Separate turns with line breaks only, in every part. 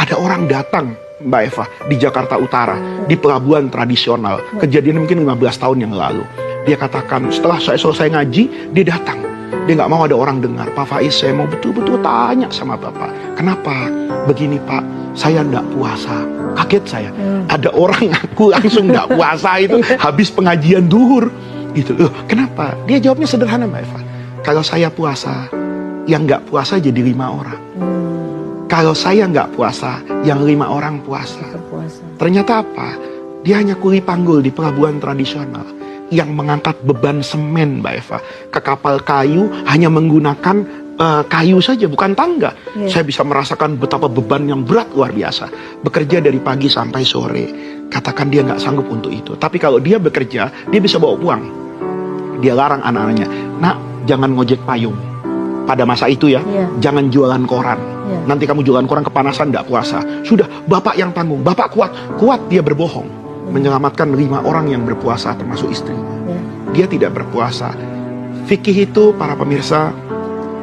Ada orang datang, Mbak Eva, di Jakarta Utara, di pelabuhan tradisional. Kejadian mungkin 15 tahun yang lalu. Dia katakan, setelah saya selesai ngaji, dia datang. Dia nggak mau ada orang dengar. Pak Faiz, saya mau betul-betul tanya sama Bapak. Kenapa? Begini Pak, saya nggak puasa. Kaget saya. Ada orang ngaku langsung nggak puasa itu habis pengajian duhur. Gitu. Loh, kenapa? Dia jawabnya sederhana Mbak Eva. Kalau saya puasa, yang nggak puasa jadi 5 orang. Kalau saya nggak puasa, yang 5 orang puasa. Ternyata apa? Dia hanya kuli panggul di pelabuhan tradisional yang mengangkat beban semen, Mbak Eva, ke kapal kayu hanya menggunakan kayu saja, bukan tangga. Saya bisa merasakan betapa beban yang berat luar biasa. Bekerja dari pagi sampai sore. Katakan dia nggak sanggup untuk itu. Tapi kalau dia bekerja, dia bisa bawa uang. Dia larang anak-anaknya, nak, jangan ngojek payung. Pada masa itu ya, jangan jualan koran. Nanti kamu jualan koran kepanasan, nggak puasa. Sudah, bapak yang tanggung. Bapak kuat. Kuat dia berbohong. Menyelamatkan 5 orang yang berpuasa termasuk istrinya. Dia tidak berpuasa. Fikih itu para pemirsa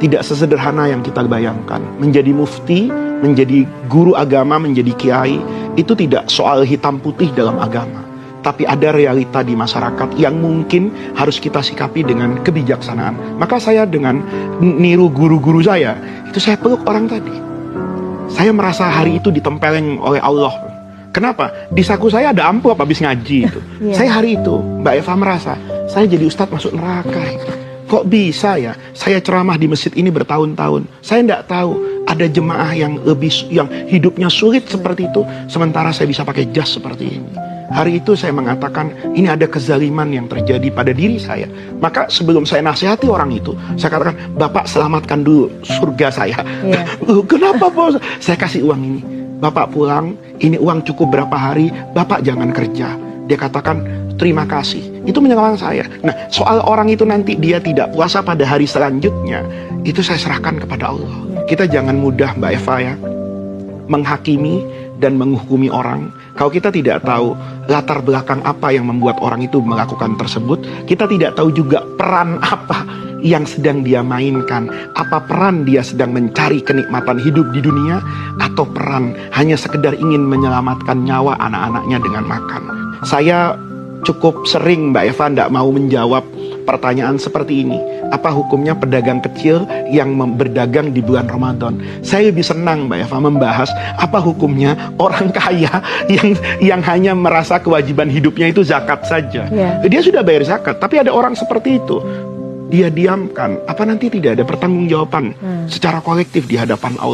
tidak sesederhana yang kita bayangkan. Menjadi mufti, menjadi guru agama, menjadi kiai, itu tidak soal hitam putih dalam agama. Tapi ada realita di masyarakat yang mungkin harus kita sikapi dengan kebijaksanaan. Maka saya dengan niru guru-guru saya, itu saya peluk orang tadi. Saya merasa hari itu ditempeleng oleh Allah. Kenapa? Di saku saya ada amplop habis ngaji itu. Saya hari itu, Mbak Eva merasa, saya jadi ustadz masuk neraka. Kok bisa ya? Saya ceramah di masjid ini bertahun-tahun. Saya tidak tahu ada jemaah yang hidupnya sulit seperti itu, sementara saya bisa pakai jas seperti ini. Hari itu saya mengatakan, ini ada kezaliman yang terjadi pada diri saya. Maka sebelum saya nasihati orang itu, saya katakan, Bapak selamatkan dulu surga saya. Kenapa bos? Saya kasih uang ini. Bapak pulang, ini uang cukup berapa hari, Bapak jangan kerja. Dia katakan, terima kasih. Itu menyelamatkan saya. Nah, soal orang itu nanti dia tidak puasa pada hari selanjutnya, itu saya serahkan kepada Allah. Kita jangan mudah Mbak Eva ya, menghakimi dan menghukumi orang. Kalau kita tidak tahu latar belakang apa yang membuat orang itu melakukan tersebut, kita tidak tahu juga peran apa yang sedang dia mainkan. Apa peran dia sedang mencari kenikmatan hidup di dunia, atau peran hanya sekedar ingin menyelamatkan nyawa anak-anaknya dengan makan. Saya cukup sering Mbak Eva tidak mau menjawab pertanyaan seperti ini. Apa hukumnya pedagang kecil yang berdagang di bulan Ramadan? Saya lebih senang Mbak Eva membahas apa hukumnya orang kaya yang hanya merasa kewajiban hidupnya itu zakat saja. Dia sudah bayar zakat, tapi ada orang seperti itu. Dia diamkan. Apa nanti tidak ada pertanggungjawaban secara kolektif di hadapan Allah?